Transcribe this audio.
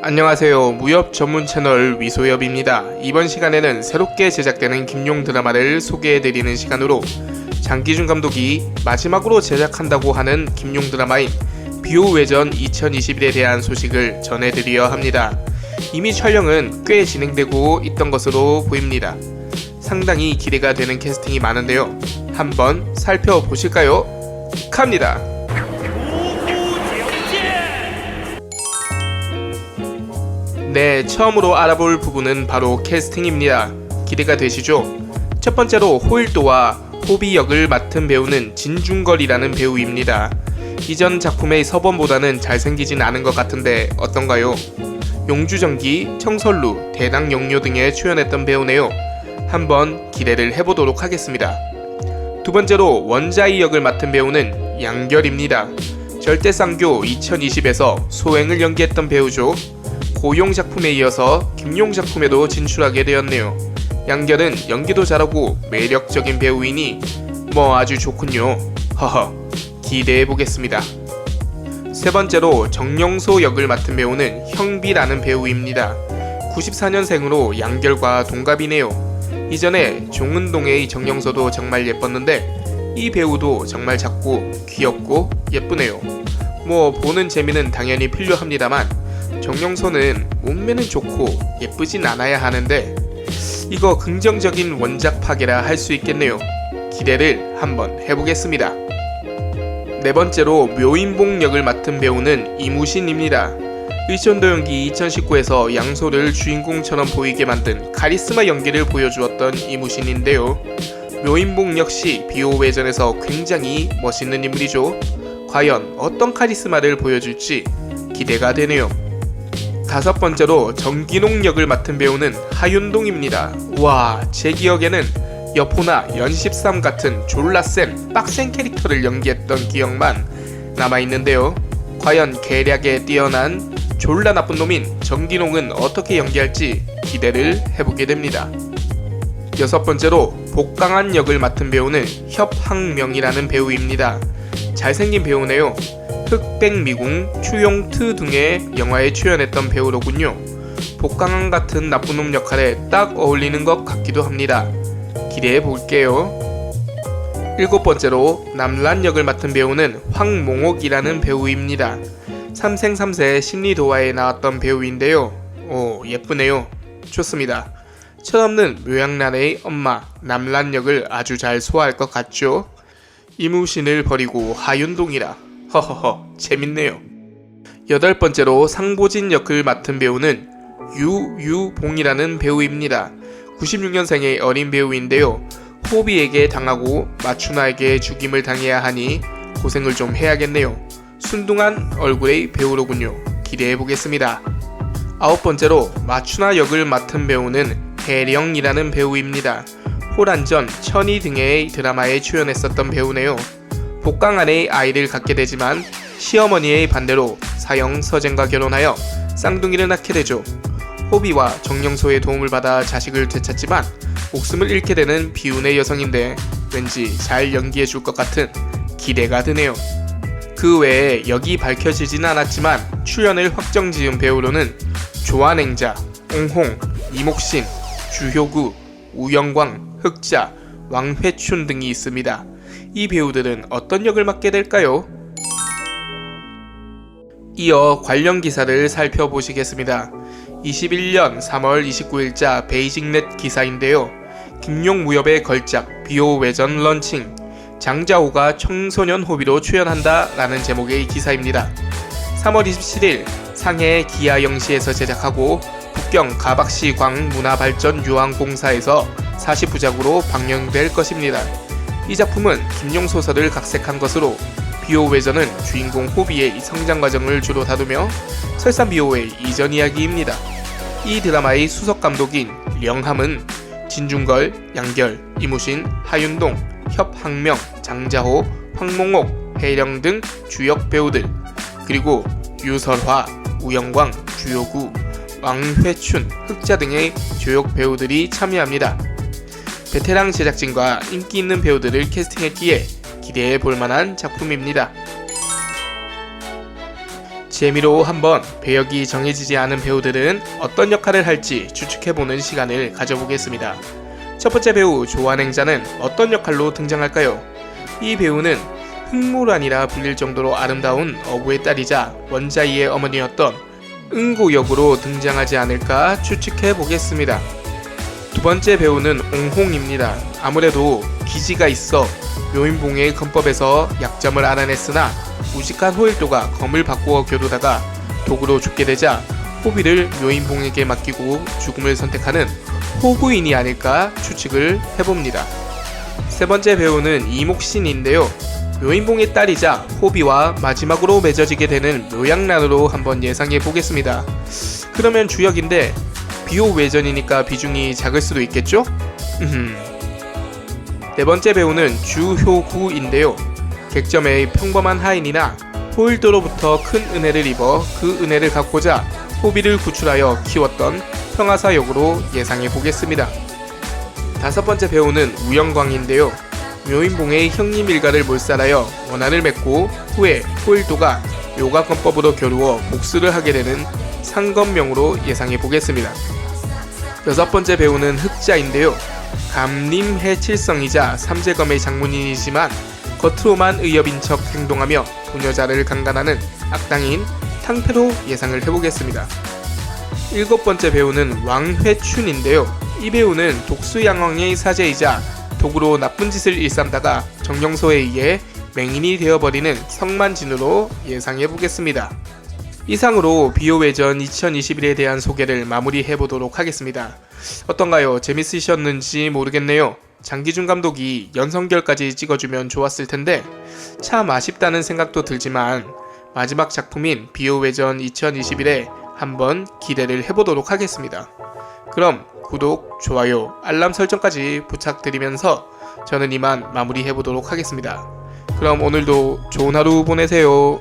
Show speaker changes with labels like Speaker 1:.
Speaker 1: 안녕하세요. 무협 전문 채널 위소엽입니다. 이번 시간에는 새롭게 제작되는 김용 드라마를 소개해드리는 시간으로 장기준 감독이 마지막으로 제작한다고 하는 김용 드라마인 비호외전 2021에 대한 소식을 전해드리려 합니다. 이미 촬영은 꽤 진행되고 있던 것으로 보입니다. 상당히 기대가 되는 캐스팅이 많은데요. 한번 살펴보실까요? 갑니다. 네, 처음으로 알아볼 부분은 바로 캐스팅입니다. 기대가 되시죠? 첫 번째로 호일도와 호비 역을 맡은 배우는 진중걸이라는 배우입니다. 이전 작품의 서범보다는 잘생기진 않은 것 같은데 어떤가요? 용주전기, 청설루, 대낭영료 등에 출연했던 배우네요. 한번 기대를 해보도록 하겠습니다. 두 번째로 원자이 역을 맡은 배우는 양결입니다. 절대쌍교 2020에서 소행을 연기했던 배우죠. 고용 작품에 이어서 김용 작품에도 진출하게 되었네요. 양결은 연기도 잘하고 매력적인 배우이니 아주 좋군요. 허허, 기대해보겠습니다. 세 번째로 정영소 역을 맡은 배우는 형비라는 배우입니다. 94년생으로 양결과 동갑이네요. 이전에 종은동의 정영소도 정말 예뻤는데 이 배우도 정말 작고 귀엽고 예쁘네요. 보는 재미는 당연히 필요합니다만 정영소는 몸매는 좋고 예쁘진 않아야 하는데 이거 긍정적인 원작 파괴라 할 수 있겠네요. 기대를 한번 해보겠습니다. 네 번째로 묘인봉 역을 맡은 배우는 이무신입니다. 의천도 연기 2019에서 양소를 주인공처럼 보이게 만든 카리스마 연기를 보여주었던 이무신인데요. 묘인봉 역시 비호외전에서 굉장히 멋있는 인물이죠. 과연 어떤 카리스마를 보여줄지 기대가 되네요. 다섯 번째로 정기농 역을 맡은 배우는 하윤동입니다. 와, 제 기억에는 여포나 연십삼 같은 졸라 센 빡센 캐릭터를 연기했던 기억만 남아있는데요. 과연 계략에 뛰어난 졸라 나쁜 놈인 정기농은 어떻게 연기할지 기대를 해보게 됩니다. 여섯 번째로 복강한 역을 맡은 배우는 협항명이라는 배우입니다. 잘생긴 배우네요. 흑백미궁, 추용트 등의 영화에 출연했던 배우로군요. 복강한 같은 나쁜 놈 역할에 딱 어울리는 것 같기도 합니다. 기대해 볼게요. 일곱 번째로 남란 역을 맡은 배우는 황몽옥이라는 배우입니다. 삼생삼세 심리도화에 나왔던 배우인데요. 예쁘네요. 좋습니다. 철없는 묘양란의 엄마 남란 역을 아주 잘 소화할 것 같죠? 이무신을 버리고 하윤동이라. 허허허, 재밌네요. 여덟 번째로 상보진 역을 맡은 배우는 유유봉이라는 배우입니다. 96년생의 어린 배우인데요. 호비에게 당하고 마추나에게 죽임을 당해야 하니 고생을 좀 해야겠네요. 순둥한 얼굴의 배우로군요. 기대해보겠습니다. 아홉 번째로 마추나 역을 맡은 배우는 해령이라는 배우입니다. 호란전, 천이 등의 드라마에 출연했었던 배우네요. 복강안의 아이를 갖게 되지만 시어머니의 반대로 사형 서쟁과 결혼하여 쌍둥이를 낳게 되죠. 호비와 정영소의 도움을 받아 자식을 되찾지만 목숨을 잃게 되는 비운의 여성인데 왠지 잘 연기해줄 것 같은 기대가 드네요. 그 외에 역이 밝혀지진 않았지만 출연을 확정지은 배우로는 조한행자, 옹홍, 이목신, 주효구, 우영광, 흑자, 왕회춘 등이 있습니다. 이 배우들은 어떤 역을 맡게 될까요? 이어 관련 기사를 살펴보시겠습니다. 21년 3월 29일자 베이징넷 기사인데요. 김용 무협의 걸작 비호외전 런칭, 장자호가 청소년 호비로 출연한다 라는 제목의 기사입니다. 3월 27일 상해 기아영시에서 제작하고 북경 가박시 광문화발전유황공사에서 40부작으로 방영될 것입니다. 이 작품은 김용 소설을 각색한 것으로 비호외전은 주인공 호비의 성장 과정을 주로 다루며 설산 비호의 이전 이야기입니다. 이 드라마의 수석 감독인 령함은 진중걸, 양결, 이무신, 하윤동, 협항명, 장자호, 황몽옥, 해령 등 주역 배우들, 그리고 유설화, 우영광, 주효구, 왕회춘, 흑자 등의 주역 배우들이 참여합니다. 베테랑 제작진과 인기 있는 배우들을 캐스팅했기에 기대해 볼 만한 작품입니다. 재미로 한번 배역이 정해지지 않은 배우들은 어떤 역할을 할지 추측해보는 시간을 가져보겠습니다. 첫 번째 배우 조한행자는 어떤 역할로 등장할까요? 이 배우는 흑모란이라 불릴 정도로 아름다운 어부의 딸이자 원자이의 어머니였던 응고 역으로 등장하지 않을까 추측해보겠습니다. 두 번째 배우는 옹홍입니다. 아무래도 기지가 있어 묘인봉의 검법에서 약점을 알아냈으나 무식한 호일도가 검을 바꾸어 겨루다가 독으로 죽게 되자 호비를 묘인봉에게 맡기고 죽음을 선택하는 호구인이 아닐까 추측을 해봅니다. 세 번째 배우는 이목신인데요. 묘인봉의 딸이자 호비와 마지막으로 맺어지게 되는 묘양란으로 한번 예상해 보겠습니다. 그러면 주역인데 비호외전이니까 비중이 작을 수도 있겠죠? 네 번째 배우는 주효구인데요. 객점의 평범한 하인이나 호일도로부터 큰 은혜를 입어 그 은혜를 갚고자 호비를 구출하여 키웠던 평화사 역으로 예상해 보겠습니다. 다섯 번째 배우는 우영광인데요. 묘인봉의 형님 일가를 몰살하여 원한을 맺고 후에 호일도가 요가권법으로 겨루어 복수를 하게 되는 상검명으로 예상해 보겠습니다. 여섯 번째 배우는 흑자인데요. 감림해칠성이자 삼재검의 장문인이지만 겉으로만 의협인 척 행동하며 도녀자를 강간하는 악당인 탕패로 예상을 해보겠습니다. 일곱 번째 배우는 왕회춘인데요. 이 배우는 독수양왕의 사제이자 독으로 나쁜 짓을 일삼다가 정령소에 의해 맹인이 되어버리는 성만진으로 예상해보겠습니다. 이상으로 비호외전 2021에 대한 소개를 마무리해보도록 하겠습니다. 어떤가요? 재밌으셨는지 모르겠네요. 장기준 감독이 연성결까지 찍어주면 좋았을 텐데 참 아쉽다는 생각도 들지만 마지막 작품인 비호외전 2021에 한번 기대를 해보도록 하겠습니다. 그럼 구독, 좋아요, 알람 설정까지 부탁드리면서 저는 이만 마무리해보도록 하겠습니다. 그럼 오늘도 좋은 하루 보내세요.